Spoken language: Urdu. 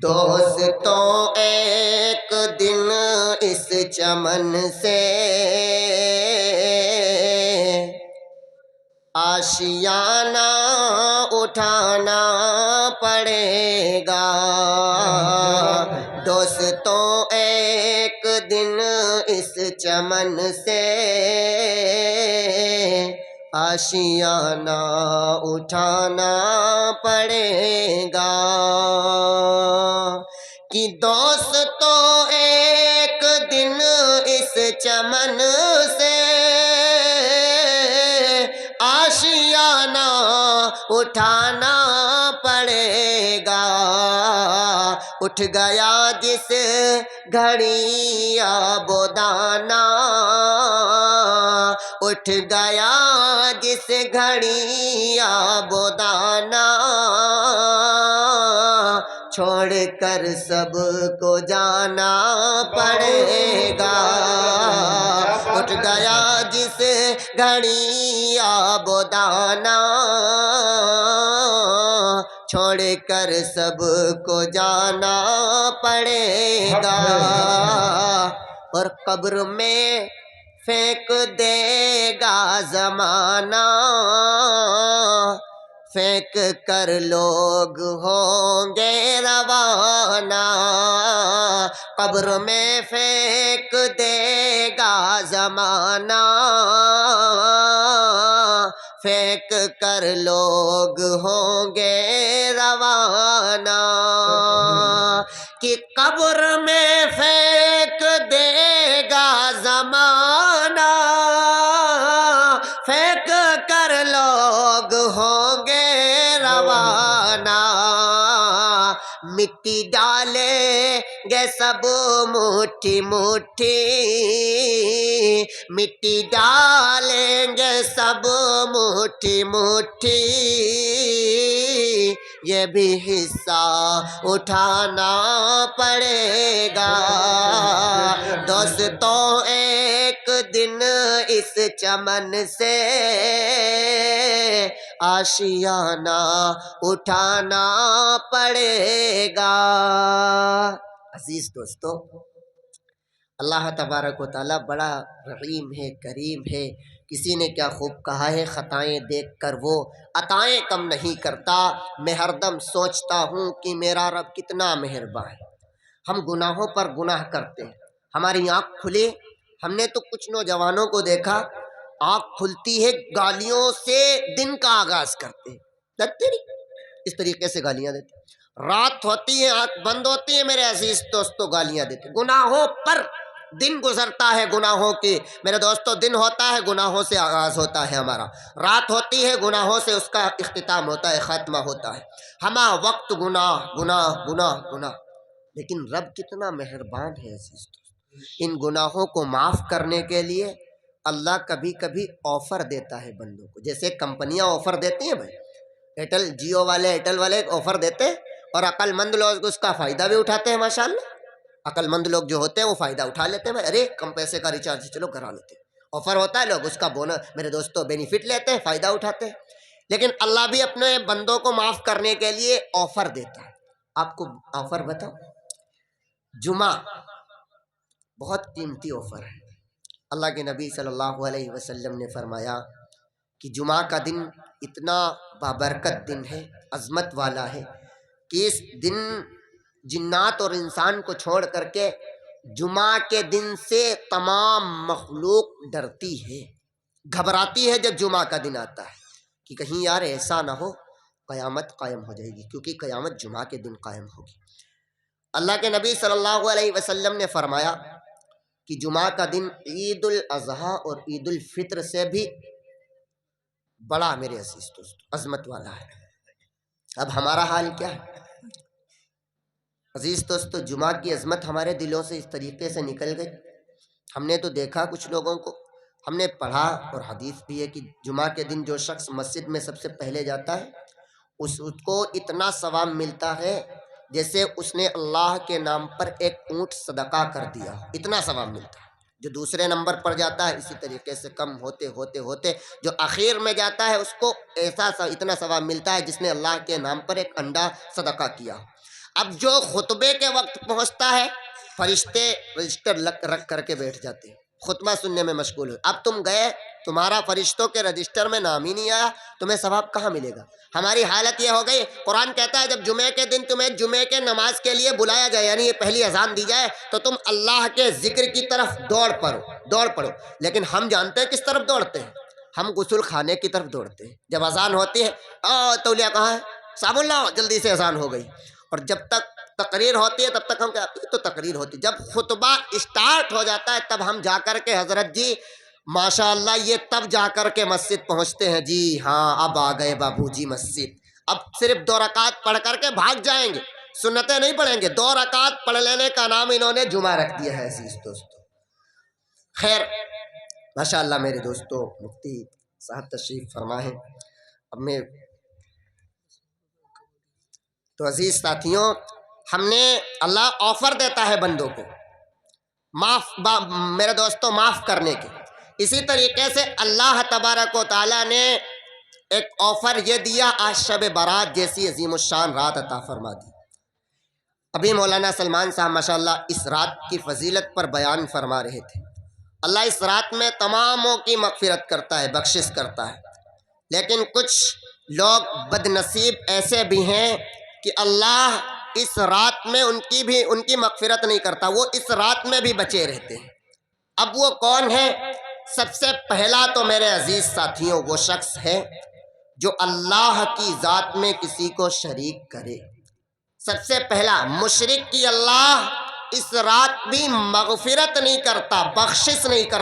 دوستوں ایک دن اس چمن سے آشیانہ اٹھانا پڑے گا، دوستوں ایک دن اس چمن سے آشیانہ اٹھانا پڑے گا، کہ دوستوں ایک دن اس چمن سے آشیانہ اٹھانا پڑے گا، اٹھ گیا جس گھڑی آبودانہ، اٹھ گیا جس گھڑی آبودانہ، چھوڑ کر سب کو جانا پڑے گا، اٹھ گیا جس گھڑی آبودانہ، چھوڑ کر سب کو جانا پڑے گا، اور قبر میں پھینک دے گا زمانہ، پھینک کر لوگ ہوں گے روانہ، قبر میں پھینک دے گا زمانہ، پھینک کر لوگ ہوں گے روانہ، کہ قبر میں پھینک دے گا زمانہ، پھینک کر لوگ ہوں گے روانہ، مٹی ڈالیں گے سب مٹھی مٹھی، مٹی ڈالیں گے سب مٹھی مٹھی، یہ بھی حصہ اٹھانا پڑے گا، دوستوں ایک دن اس چمن سے آشیانہ اٹھانا پڑے گا۔ عزیز دوستو، اللہ تبارک و تعالیٰ بڑا رحیم ہے، کریم ہے، کسی نے کیا خوب کہا ہے، خطائیں دیکھ کر وہ عطائیں کم نہیں کرتا، میں ہر دم سوچتا ہوں کہ میرا رب کتنا مہربان ہے۔ ہم گناہوں پر گناہ کرتے ہیں، ہماری آنکھ کھلی، ہم نے تو کچھ نوجوانوں کو دیکھا آنکھ کھلتی ہے گالیوں سے دن کا آغاز کرتے ہیں، لگتے نہیں اس طریقے سے گالیاں دیتے، رات ہوتی ہے آنکھ بند ہوتی ہے میرے عزیز دوستو گالیاں دیتے، گناہوں پر دن گزرتا ہے گناہوں کی، میرے دوستو دن ہوتا ہے گناہوں سے آغاز ہوتا ہے ہمارا، رات ہوتی ہے گناہوں سے اس کا اختتام ہوتا ہے، خاتمہ ہوتا ہے، ہما وقت گناہ گناہ گناہ گناہ، لیکن رب کتنا مہربان ہے عزیز دوستو، ان گناہوں کو معاف کرنے کے لیے اللہ کبھی کبھی آفر دیتا ہے بندوں کو، جیسے کمپنیاں آفر دیتی ہیں بھائی، ایئرٹیل جیو والے ایئرٹیل والے آفر دیتے ہیں اور عقل مند لوگ اس کا فائدہ بھی اٹھاتے ہیں، ماشاءاللہ عقل مند لوگ جو ہوتے ہیں وہ فائدہ اٹھا لیتے ہیں، ارے کم پیسے کا ریچارج چلو کرا لیتے ہیں، آفر ہوتا ہے لوگ اس کا بونس میرے دوستوں بینیفٹ لیتے ہیں، فائدہ اٹھاتے ہیں، لیکن اللہ بھی اپنے بندوں کو معاف کرنے کے لیے آفر دیتا ہے۔ آپ کو آفر بتاؤ، جمعہ بہت قیمتی آفر ہے، اللہ کے نبی صلی اللہ علیہ وسلم نے فرمایا کہ جمعہ کا دن اتنا بابرکت دن ہے، عظمت والا ہے کہ اس دن جنات اور انسان کو چھوڑ کر کے جمعہ کے دن سے تمام مخلوق ڈرتی ہے، گھبراتی ہے جب جمعہ کا دن آتا ہے کہ کہیں یار ایسا نہ ہو قیامت قائم ہو جائے گی، کیونکہ قیامت جمعہ کے دن قائم ہوگی۔ اللہ کے نبی صلی اللہ علیہ وسلم نے فرمایا کہ جمعہ کا دن عید الاضحیٰ اور عید الفطر سے بھی بڑا میرے عزیز دوست عظمت والا ہے۔ اب ہمارا حال کیا ہے عزیز دوستو، جمعہ کی عظمت ہمارے دلوں سے اس طریقے سے نکل گئی، ہم نے تو دیکھا کچھ لوگوں کو، ہم نے پڑھا اور حدیث بھی ہے کہ جمعہ کے دن جو شخص مسجد میں سب سے پہلے جاتا ہے اس کو اتنا ثواب ملتا ہے جیسے اس نے اللہ کے نام پر ایک اونٹ صدقہ کر دیا، اتنا ثواب ملتا ہے۔ جو دوسرے نمبر پر جاتا ہے اسی طریقے سے کم ہوتے ہوتے ہوتے جو اخیر میں جاتا ہے اس کو اتنا ثواب ملتا ہے جس نے اللہ کے نام پر ایک انڈا صدقہ کیا۔ اب جو خطبے کے وقت پہنچتا ہے فرشتے رجسٹر رکھ کر کے بیٹھ جاتے ہیں، خطبہ سننے میں مشغول ہو. اب تم گئے، تمہارا فرشتوں کے رجسٹر میں نام ہی نہیں آیا، تمہیں ثواب کہاں ملے گا؟ ہماری حالت یہ ہو گئی، قرآن کہتا ہے جب جمعے کے دن تمہیں جمعے کے نماز کے لیے بلایا جائے، یعنی یہ پہلی اذان دی جائے، تو تم اللہ کے ذکر کی طرف دوڑ پڑو. لیکن ہم جانتے ہیں کس طرف دوڑتے ہیں؟ ہم غسل خانے کی طرف دوڑتے ہیں. جب اذان ہوتی ہے، تولیہ کہاں ہے، صابن لاؤ، جلدی سے اذان ہو گئی. اور جب تک تقریر ہوتی ہے تب تک ہم کیا، تو تقریر ہوتی ہے. جب خطبہ اسٹارٹ ہو جاتا ہے تب ہم جا کر کے حضرت جی ماشاء اللہ یہ تب جا کر کے مسجد پہنچتے ہیں. جی ہاں اب آ گئے بابو جی مسجد. اب صرف 2 رکعت پڑھ کر کے بھاگ جائیں گے، سنتیں نہیں پڑھیں گے. 2 رکعت پڑھ لینے کا نام انہوں نے جمعہ رکھ دیا ہے. عزیز دوستو، خیر ماشاء اللہ میرے دوستو، مفتی صاحب تشریف فرما ہے. اب میں تو عزیز ساتھیوں، ہم نے اللہ آفر دیتا ہے بندوں کو میرے دوستو معاف کرنے کے. اسی طریقے سے اللہ تبارک و تعالیٰ نے ایک آفر یہ دیا، آج شب برات جیسی عظیم الشان رات عطا فرما دی. ابھی مولانا سلمان صاحب ماشاءاللہ اس رات کی فضیلت پر بیان فرما رہے تھے. اللہ اس رات میں تماموں کی مغفرت کرتا ہے، بخشش کرتا ہے. لیکن کچھ لوگ بد نصیب ایسے بھی ہیں کہ اللہ اس رات میں ان کی مغفرت نہیں کرتا، وہ اس رات میں بھی بچے رہتے ہیں. اب وہ کون ہے؟ سب سے پہلا تو میرے عزیز ساتھیوں وہ شخص ہے جو اللہ کی ذات میں کسی کو شریک کرے. سب سے پہلا مشرک کی اللہ اس رات بھی مغفرت نہیں کرتا، بخشش نہیں کرتا.